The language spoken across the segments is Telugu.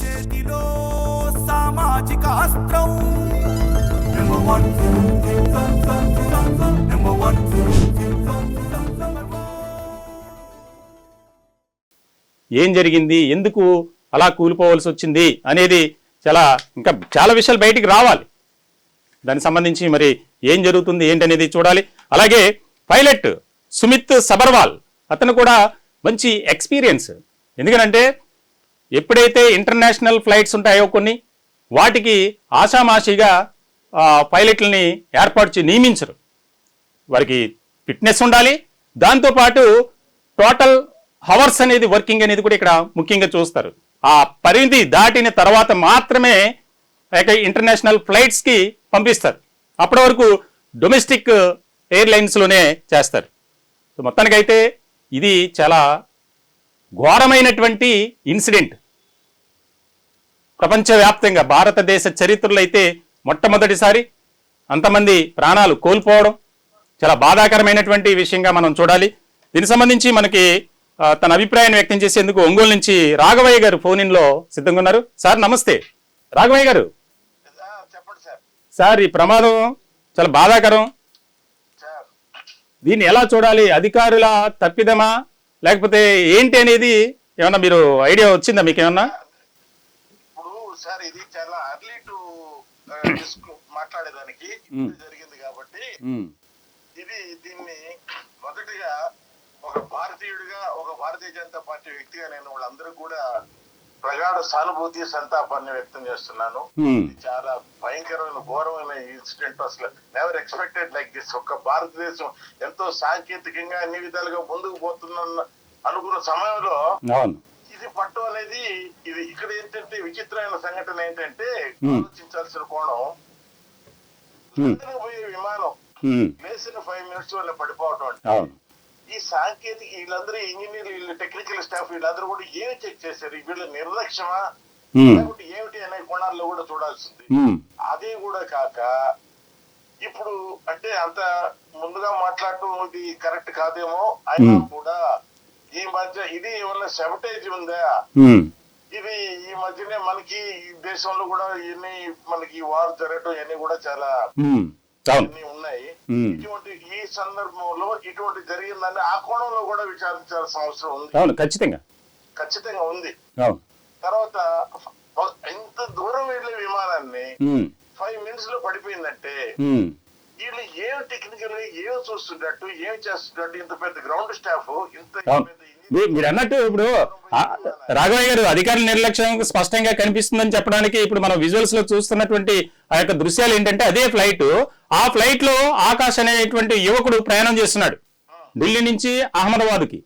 చేతిలో సామాజిక అస్త్రం నెంబర్ 1 ఏం జరిగింది, ఎందుకు అలా కూలిపోవాల్సి వచ్చింది అనేది చాలా విషయాలు బయటికి రావాలి. దానికి సంబంధించి మరి ఏం జరుగుతుంది ఏంటనేది చూడాలి. అలాగే పైలట్ సుమిత్ సబర్వాల్ అతను కూడా మంచి ఎక్స్పీరియన్స్. ఎందుకంటే ఎప్పుడైతే ఇంటర్నేషనల్ ఫ్లైట్స్ ఉంటాయో కొన్ని వాటికి ఆషామాషిగా పైలట్లని నియమించరు. వారికి ఫిట్నెస్ ఉండాలి, దాంతోపాటు టోటల్ హవర్స్ అనేది వర్కింగ్ అనేది కూడా ఇక్కడ ముఖ్యంగా చూస్తారు. ఆ పరిధి దాటిన తర్వాత మాత్రమే ఇంటర్నేషనల్ ఫ్లైట్స్కి పంపిస్తారు. అప్పటి వరకు డొమెస్టిక్ ఎయిర్లైన్స్లోనే చేస్తారు. సో మొత్తానికైతే ఇది చాలా ఘోరమైనటువంటి ఇన్సిడెంట్. ప్రపంచవ్యాప్తంగా భారతదేశ చరిత్రలో అయితే మొట్టమొదటిసారి అంతమంది ప్రాణాలు కోల్పోవడం చాలా బాధాకరమైనటువంటి విషయంగా మనం చూడాలి. దీనికి సంబంధించి మనకి తన అభిప్రాయాన్ని వ్యక్తం చేసేందుకు ఒంగోలు నుంచి రాఘవయ్య గారు ఫోన్ ఇన్లో సిద్ధంగా ఉన్నారు. సార్ నమస్తే. రాఘవయ్య గారు, సార్ ఈ ప్రమాదం చాలా బాధాకరం. దీన్ని ఎలా చూడాలి? అధికారుల తప్పిదమా లేకపోతే ఏంటి అనేది ఏమన్నా మీరు ఐడియా వచ్చిందా మీకు ఏమన్నా? ఇప్పుడు సార్ ఇది చాలా అర్లీ టు మాట్లాడేదానికి జరిగింది కాబట్టి దీన్ని మొదటిగా ఒక భారతీయుడిగా, ఒక భారతీయ జనతా పార్టీ వ్యక్తిగా నేను వాళ్ళందరూ కూడా ప్రగాఢ సానుభూతి సంతాపాన్ని వ్యక్తం చేస్తున్నాను. చాలా భయంకరమైన ఘోరమైన ఇన్సిడెంట్. అసలు నెవర్ ఎక్స్పెక్టెడ్ లైక్ దిస్. ఒక భారతదేశం ఎంతో సాంకేతికంగా అన్ని విధాలుగా ముందుకు పోతున్న అనుకున్న సమయంలో ఇది పట్టు అనేది ఇది ఇక్కడ ఏంటంటే విచిత్రమైన సంఘటన ఏంటంటే ఆలోచించాల్సిన కోణం, పోయే విమానం లేసిన 5 minutes వల్ల పడిపోవటం అంటే ఈ సాంకేతిక వీళ్ళందరూ ఇంజనీర్లు, వీళ్ళు టెక్నికల్ స్టాఫ్ వీళ్ళందరూ కూడా ఏమి చెక్ చేశారు? వీళ్ళ నిర్లక్ష్యమా లేకపోతే ఏమిటి అనే కోణాల్లో కూడా చూడాల్సింది. అదే కూడా కాక ఇప్పుడు అంటే అంత ముందుగా మాట్లాడటం ఇది కరెక్ట్ కాదేమో, అయినా కూడా ఈ మధ్య ఇది ఏమన్నా సెబటేజ్ ఉందా? ఇది ఈ మధ్యనే మనకి దేశంలో కూడా ఇన్ని మనకి వార్ జరగటం ఇవన్నీ కూడా చాలా ఉన్నాయి. ఇటువంటి ఈ సందర్భంలో ఇటువంటి జరిగిందని ఆ కోణంలో కూడా విచారించాల్సిన అవసరం ఉంది. ఖచ్చితంగా ఉంది. తర్వాత ఇంత దూరం వెళ్లే విమానాన్ని 5 minutes లో పడిపోయిందంటే వీళ్ళు ఏం టెక్నికల్ ఏం చూస్తున్నట్టు ఏం చేస్తున్నట్టు ఇంత పెద్ద గ్రౌండ్ స్టాఫ్ మీరు అన్నట్టు ఇప్పుడు రాఘవయ్య గారు అధికారుల నిర్లక్ష్యం స్పష్టంగా కనిపిస్తుందని చెప్పడానికి ఇప్పుడు మనం విజువల్స్ లో చూస్తున్నటువంటి ఆ యొక్క దృశ్యాలు ఏంటంటే అదే ఫ్లైట్, ఆ ఫ్లైట్ లో ఆకాష్ అనేటువంటి యువకుడు ప్రయాణం చేస్తున్నాడు ఢిల్లీ నుంచి అహ్మదాబాద్కి.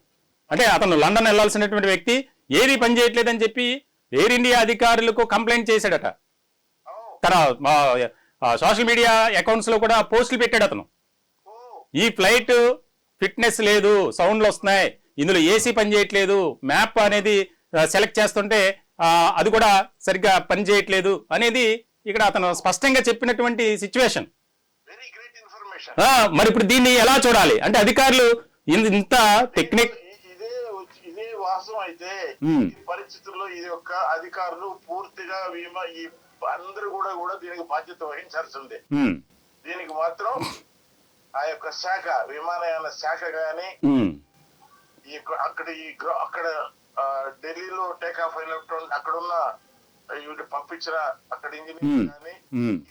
అంటే అతను లండన్ వెళ్లాల్సినటువంటి వ్యక్తి ఏది పని చేయట్లేదని చెప్పి ఎయిర్ ఇండియా అధికారులకు కంప్లైంట్ చేశాడట. తన సోషల్ మీడియా అకౌంట్స్ లో కూడా పోస్టులు పెట్టాడు అతను. ఈ ఫ్లైట్ ఫిట్నెస్ లేదు, సౌండ్లు వస్తున్నాయి, ఇందులో ఏసీ పని చేయట్లేదు, మ్యాప్ అనేది సెలెక్ట్ చేస్తుంటే అది కూడా సరిగ్గా పని చేయట్లేదు అనేది ఇక్కడ అతను స్పష్టంగా చెప్పినటువంటి సిచ్యువేషన్. మరి ఇప్పుడు దీన్ని ఎలా చూడాలి అంటే అధికారులు ఇంత టెక్నిక్ ఇదే వాస్తవం అయితే పరిస్థితుల్లో ఇది యొక్క అధికారులు పూర్తిగా ఈ అందరూ కూడా దీనికి బాధ్యత వహించాల్సిందే. దీనికి మాత్రం ఆ యొక్క శాఖ, విమానయాన శాఖ గాని అక్కడ ఢిల్లీలో టేక్ ఆఫ్ అయినటువంటి అక్కడున్న పంపించిన అక్కడ ఇంజనీర్ కానీ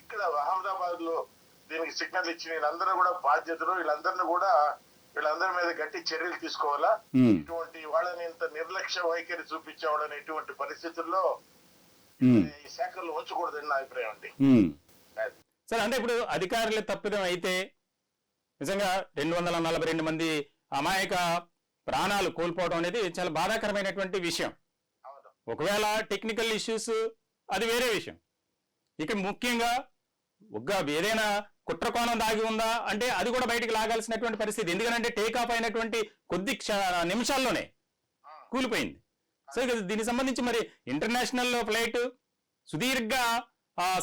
ఇక్కడ అహ్మదాబాద్ లో దీనికి సిగ్నల్ ఇచ్చిన వీళ్ళందరూ కూడా బాధ్యతలు, వీళ్ళందరి మీద గట్టి చర్యలు తీసుకోవాలా. ఇటువంటి వాళ్ళని ఇంత నిర్లక్ష్య వైఖరి చూపించే వాళ్ళని ఎటువంటి పరిస్థితుల్లో ఈ శాఖల్లో ఉంచకూడదని నా అభిప్రాయం అండి. సరే, అంటే ఇప్పుడు అధికారుల తప్పిదం అయితే నిజంగా 242 మంది అమాయక ప్రాణాలు కోల్పోవడం అనేది చాలా బాధాకరమైనటువంటి విషయం. ఒకవేళ టెక్నికల్ ఇష్యూస్ అది వేరే విషయం. ఇక ముఖ్యంగా ఏదైనా కుట్రకోణం దాగి ఉందా అంటే అది కూడా బయటకు లాగాల్సినటువంటి పరిస్థితి. ఎందుకంటే టేక్ ఆఫ్ అయినటువంటి కొద్ది నిమిషాల్లోనే కూలిపోయింది. సో దీనికి సంబంధించి మరి ఇంటర్నేషనల్ ఫ్లైట్ సుదీర్ఘ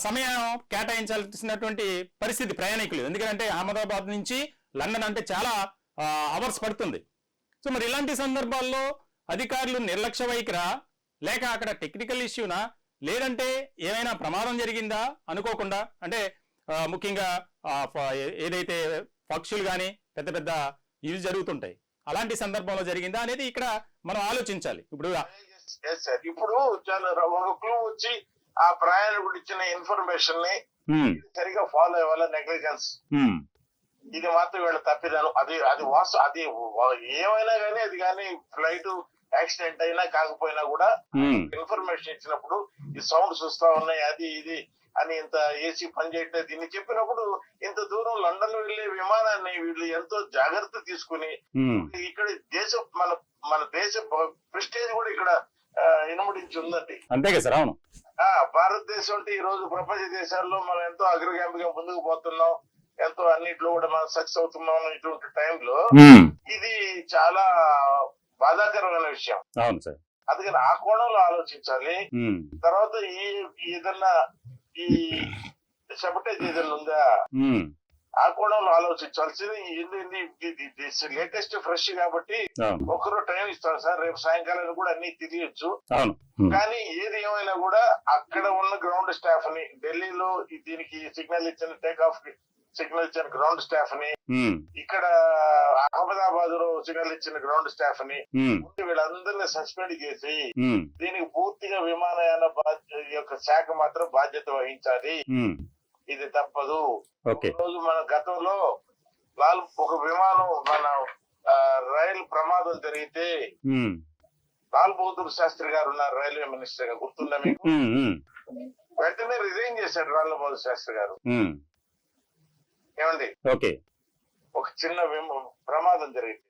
సమయం కేటాయించాల్సినటువంటి పరిస్థితి ప్రయాణికులు. ఎందుకంటే అహ్మదాబాద్ నుంచి లండన్ అంటే చాలా అవర్స్ పడుతుంది. సో మరి ఇలాంటి సందర్భాల్లో అధికారులు నిర్లక్ష్య వైఖరా లేక అక్కడ టెక్నికల్ ఇష్యూనా, లేదంటే ఏమైనా ప్రమాదం జరిగిందా అనుకోకుండా, అంటే ముఖ్యంగా ఏదైతే పక్షులు కానీ పెద్ద పెద్ద ఇవి జరుగుతుంటాయి, అలాంటి సందర్భంలో జరిగిందా అనేది ఇక్కడ మనం ఆలోచించాలి. ఇప్పుడు ఇప్పుడు చాలా ఒక క్లూ వచ్చి ఆ ప్రయాణికుడు ఇచ్చిన ఇన్ఫర్మేషన్ ని సరిగా ఫాలో అయ్యే నెగ్లిజెన్స్, ఇది మాత్రం వీళ్ళ తప్పిదాను. అది ఏమైనా కానీ, అది కానీ ఫ్లైట్ యాక్సిడెంట్ అయినా కాకపోయినా కూడా ఇన్ఫర్మేషన్ ఇచ్చినప్పుడు ఈ సౌండ్స్ వస్తా ఉన్నాయి, అది ఇది అని, ఇంత ఏసీ పని చేయట్లేదు దీన్ని చెప్పినప్పుడు, ఇంత దూరం లండన్ వెళ్లే విమానాన్ని వీళ్ళు ఎంతో జాగ్రత్త తీసుకుని ఇక్కడ దేశం మన దేశ ప్రెస్టేజ్ కూడా ఇక్కడ ఇనుమడించి ఉందండి. అంతే కదా సార్. అవును, భారతదేశం అంటే ఈ రోజు ప్రపంచ దేశాల్లో మనం ఎంతో అగ్రగామిగా ముందుకు పోతున్నాం, ఎంతో అన్నిట్లో కూడా మనం సక్సెస్ అవుతున్నాం. ఇటువంటి టైంలో ఇది చాలా బాధాకరమైన విషయం. అవును సార్. అందుకని ఆ కోణంలో ఆలోచించాలి. తర్వాత ఏదన్నా ఈ సబటేజ్ ఏదన్నా ఉందా, ఆ కోణంలో ఆలోచించాల్సింది. లేటెస్ట్ ఫ్రెష్ కాబట్టి ఒకరు టైం ఇస్తాను సార్, రేపు సాయంకాలం కూడా అన్ని తిరియొచ్చు. కానీ ఏది ఏమైనా కూడా అక్కడ ఉన్న గ్రౌండ్ స్టాఫ్ ని, ఢిల్లీలో దీనికి సిగ్నల్ ఇచ్చిన టేక్ ఆఫ్ సిగ్నల్ ఇచ్చిన గ్రౌండ్ స్టాఫ్ ని, ఇక్కడ అహ్మదాబాద్ లో సిగ్నల్ ఇచ్చిన గ్రౌండ్ స్టాఫ్ ని, వీళ్ళందరినీ సస్పెండ్ చేసి దీనికి పూర్తిగా విమానయాన యొక్క శాఖ మాత్రం బాధ్యత వహించాలి. ఇది తప్పదు. రోజు మన గతంలో ఒక విమానం మన రైలు ప్రమాదం జరిగితే లాల్ బహదూర్ శాస్త్రి గారు ఉన్నారు రైల్వే మినిస్టర్ గా, గుర్తుందా మీకు? వెంటనే రిజైన్ చేశాడు లాల్ బహదూర్ శాస్త్రి గారు. ఏమండి, ఒక చిన్న ప్రమాదం జరిగింది.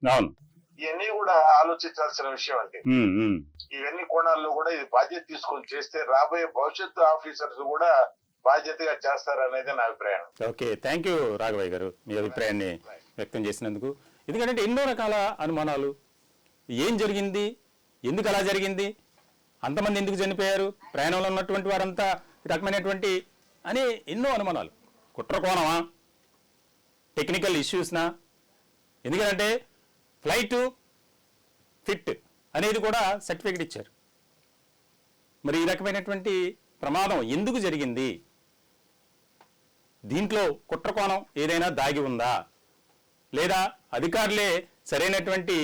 ఇవన్నీ కూడా ఆలోచించాల్సిన విషయం అండి. ఇవన్నీ కోణాల్లో కూడా ఇది బాధ్యత తీసుకొని చేస్తే రాబోయే భవిష్యత్తు ఆఫీసర్స్ కూడా బాధ్యతగా చేస్తారనేది నా అభిప్రాయం. ఓకే, థ్యాంక్ యూ రాఘవయ్య గారు, మీ అభిప్రాయాన్ని వ్యక్తం చేసినందుకు. ఎందుకంటే ఎన్నో రకాల అనుమానాలు, ఏం జరిగింది, ఎందుకు అలా జరిగింది, అంతమంది ఎందుకు చనిపోయారు, ప్రయాణంలో ఉన్నటువంటి వారంతా రకమైనటువంటి అని ఎన్నో అనుమానాలు. కుట్ర కోణమా, టెక్నికల్ ఇష్యూస్నా? ఎందుకంటే ఫ్లైట్ ఫిట్ అనేది కూడా సర్టిఫికెట్ ఇచ్చారు. మరి ఈ రకమైనటువంటి ప్రమాదం ఎందుకు జరిగింది, దీంట్లో కుట్రకోణం ఏదైనా దాగి ఉందా, లేదా అధికారులే సరైనటువంటి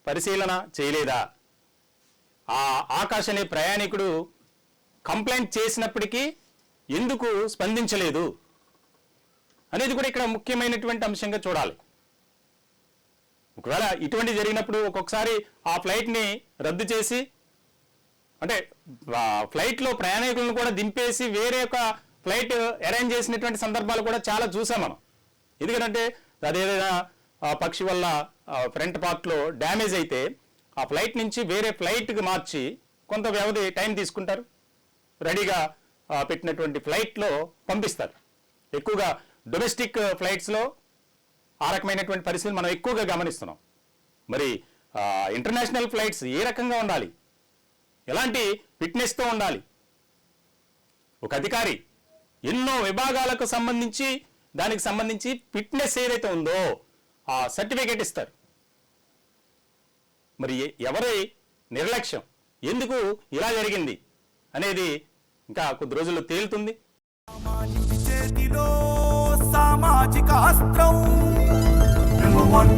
పరిశీలన చేయలేదా, ఆ ఆకాష్ అనే ప్రయాణికుడు కంప్లైంట్ చేసినప్పటికీ ఎందుకు స్పందించలేదు అనేది కూడా ఇక్కడ ముఖ్యమైనటువంటి అంశంగా చూడాలి. ఒకవేళ ఇటువంటి జరిగినప్పుడు ఒక్కొక్కసారి ఆ ఫ్లైట్ని రద్దు చేసి, అంటే ఫ్లైట్లో ప్రయాణికులను కూడా దింపేసి వేరే ఒక ఫ్లైట్ అరేంజ్ చేసినటువంటి సందర్భాలు కూడా చాలా చూసాం మనం. ఎందుకంటే అదేదైనా పక్షి వల్ల ఫ్రంట్ పార్ట్లో డ్యామేజ్ అయితే ఆ ఫ్లైట్ నుంచి వేరే ఫ్లైట్కి మార్చి కొంత వ్యవధి టైం తీసుకుంటారు, రెడీగా పెట్టినటువంటి ఫ్లైట్లో పంపిస్తారు. ఎక్కువగా డొమెస్టిక్ ఫ్లైట్స్లో ఆ రకమైనటువంటి పరిస్థితులు మనం ఎక్కువగా గమనిస్తున్నాం. మరి ఇంటర్నేషనల్ ఫ్లైట్స్ ఏ రకంగా ఉండాలి, ఎలాంటి ఫిట్నెస్తో ఉండాలి? ఒక అధికారి ఎన్నో విభాగాలకు సంబంధించి దానికి సంబంధించి ఫిట్నెస్ ఏదైతే ఉందో ఆ సర్టిఫికేట్ ఇస్తారు. మరి ఎవరి నిర్లక్ష్యం, ఎందుకు ఇలా జరిగింది అనేది ఇంకా కొద్ది రోజుల్లో తేలుతుంది. చేతిలో సామాజిక అస్త్రం నెంబర్ 1